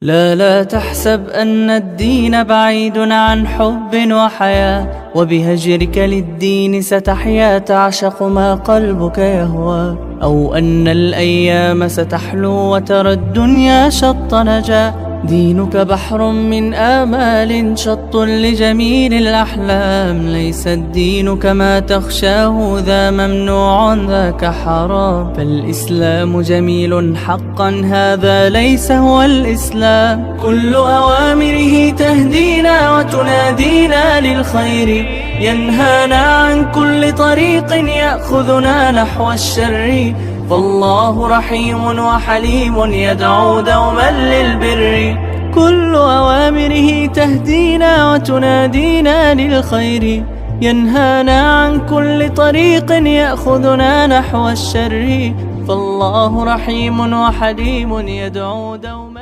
لا تحسب أن الدين بعيد عن حب وحياة، وبهجرك للدين ستحيا تعشق ما قلبك يهوى، أو أن الأيام ستحلو وترى الدنيا شط نجاة. دينك بحر من آمال شط لجميل الأحلام، ليس الدين كما تخشاه ذا ممنوع ذاك حرام. فالإسلام جميل حقا هذا ليس هو الإسلام، كل أوامره تهدينا وتنادينا للخير، ينهانا عن كل طريق يأخذنا نحو الشر. فالله رحيم وحليم يدعو دوما للبر، كل أوامره تهدينا وتنادينا للخير، ينهانا عن كل طريق يأخذنا نحو الشر. فالله رحيم وحليم يدعو دوما